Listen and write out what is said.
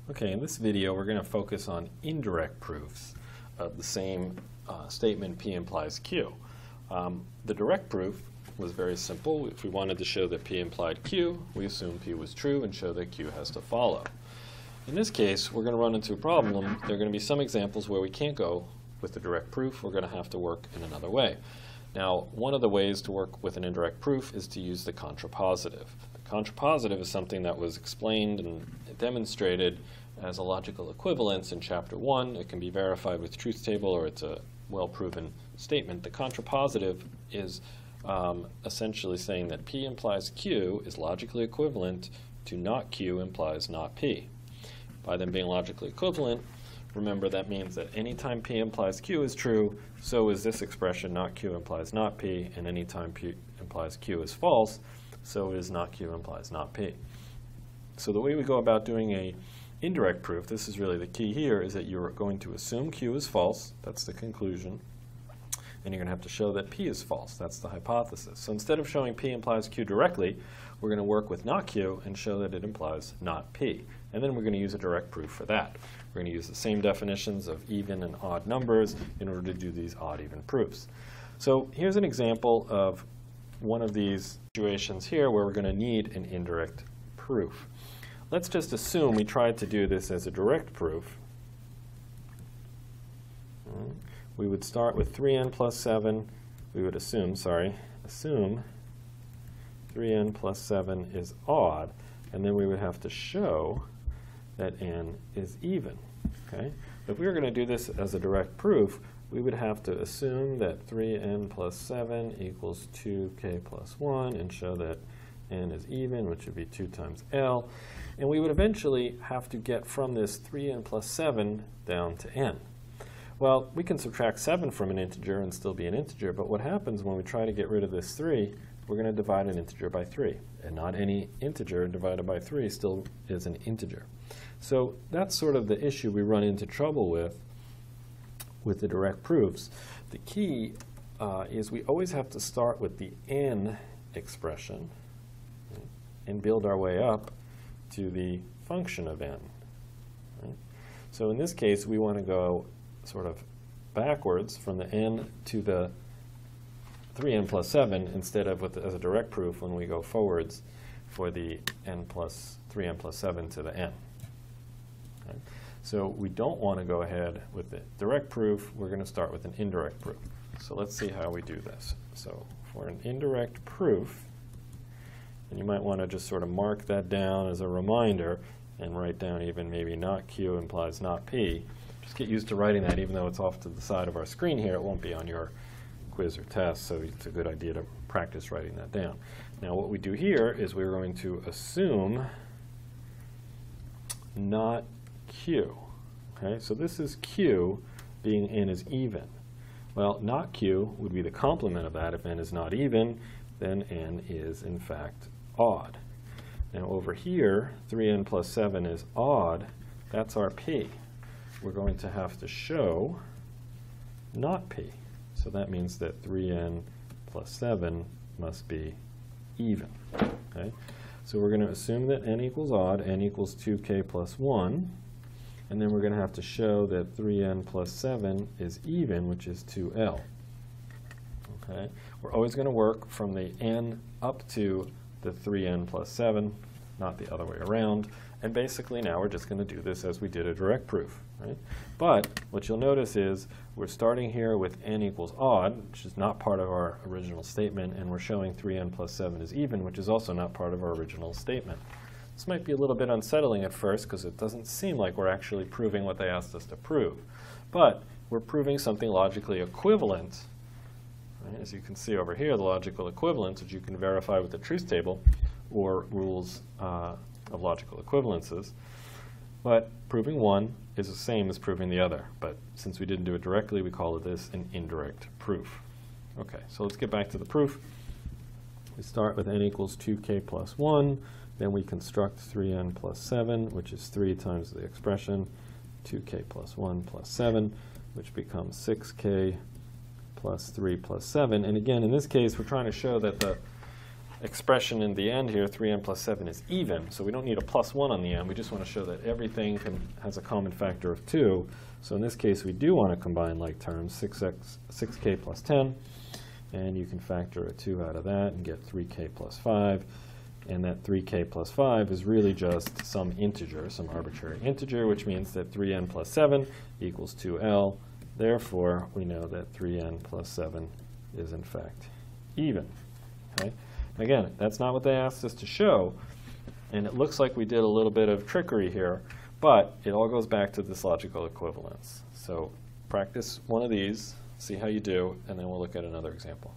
Okay, in this video we're going to focus on indirect proofs of the same statement P implies Q. The direct proof was very simple. If we wanted to show that P implied Q, we assume P was true and show that Q has to follow. In this case, we're going to run into a problem. There are going to be some examples where we can't go with the direct proof. We're going to have to work in another way. Now, one of the ways to work with an indirect proof is to use the contrapositive. The contrapositive is something that was explained and demonstrated as a logical equivalence in Chapter 1. It can be verified with truth table, or it's a well-proven statement. The contrapositive is essentially saying that P implies Q is logically equivalent to not Q implies not P. By them being logically equivalent, remember that means that anytime P implies Q is true, so is this expression not Q implies not P, and anytime P implies Q is false, so is not Q implies not P. So the way we go about doing a indirect proof, this is really the key here, is that you're going to assume Q is false, that's the conclusion, and you're going to have to show that P is false, that's the hypothesis. So instead of showing P implies Q directly, we're going to work with not Q and show that it implies not P. And then we're going to use a direct proof for that. We're going to use the same definitions of even and odd numbers in order to do these odd-even proofs. So here's an example of one of these situations here where we're going to need an indirect proof. Let's just assume we tried to do this as a direct proof. We would start with 3n plus 7. We would assume 3n plus 7 is odd, and then we would have to show that n is even. Okay? If we were going to do this as a direct proof, we would have to assume that 3n plus 7 equals 2k plus 1 and show that n is even, which would be 2 times L. And we would eventually have to get from this 3n plus 7 down to n. Well, we can subtract 7 from an integer and still be an integer, but what happens when we try to get rid of this 3, we're going to divide an integer by 3. And not any integer divided by 3 still is an integer. So that's sort of the issue we run into trouble with the direct proofs. The key is we always have to start with the n expression and build our way up to the function of n. Right? So in this case, we want to go sort of backwards from the n to the 3n plus 7 instead of as a direct proof when we go forwards for the 3n plus 7 to the n. Okay? So we don't want to go ahead with the direct proof. We're going to start with an indirect proof. So let's see how we do this. So for an indirect proof, and you might want to just sort of mark that down as a reminder and write down even maybe not Q implies not P. Just get used to writing that, even though it's off to the side of our screen here. It won't be on your quiz or test, so it's a good idea to practice writing that down. Now what we do here is we're going to assume not Q. Okay, so this is Q being n is even. Well, not Q would be the complement of that. If n is not even, then n is in fact odd. Now over here, 3n plus 7 is odd. That's our P. We're going to have to show not P. So that means that 3n plus 7 must be even. Okay? So we're going to assume that n equals odd, n equals 2k plus 1, and then we're going to have to show that 3n plus 7 is even, which is 2l. Okay? We're always going to work from the n up to the 3n plus 7, not the other way around. And basically now we're just going to do this as we did a direct proof. Right? But what you'll notice is we're starting here with n equals odd, which is not part of our original statement, and we're showing 3n plus 7 is even, which is also not part of our original statement. This might be a little bit unsettling at first because it doesn't seem like we're actually proving what they asked us to prove. But we're proving something logically equivalent. Right? As you can see over here, the logical equivalence, which you can verify with the truth table or rules of logical equivalences. But proving one is the same as proving the other. But since we didn't do it directly, we call this an indirect proof. Okay, so let's get back to the proof. We start with n equals 2k plus 1. Then we construct 3n plus 7, which is 3 times the expression, 2k plus 1 plus 7, which becomes 6k plus 3 plus 7. And again, in this case, we're trying to show that the expression in the end here, 3n plus 7, is even. So we don't need a plus 1 on the end. We just want to show that everything has a common factor of 2. So in this case, we do want to combine like terms, 6k plus 10. And you can factor a 2 out of that and get 3k plus 5. And that 3k plus 5 is really just some integer, some arbitrary integer, which means that 3n plus 7 equals 2l. Therefore, we know that 3n plus 7 is in fact even. Okay? Again, that's not what they asked us to show, and it looks like we did a little bit of trickery here, but it all goes back to this logical equivalence. So practice one of these, see how you do, and then we'll look at another example.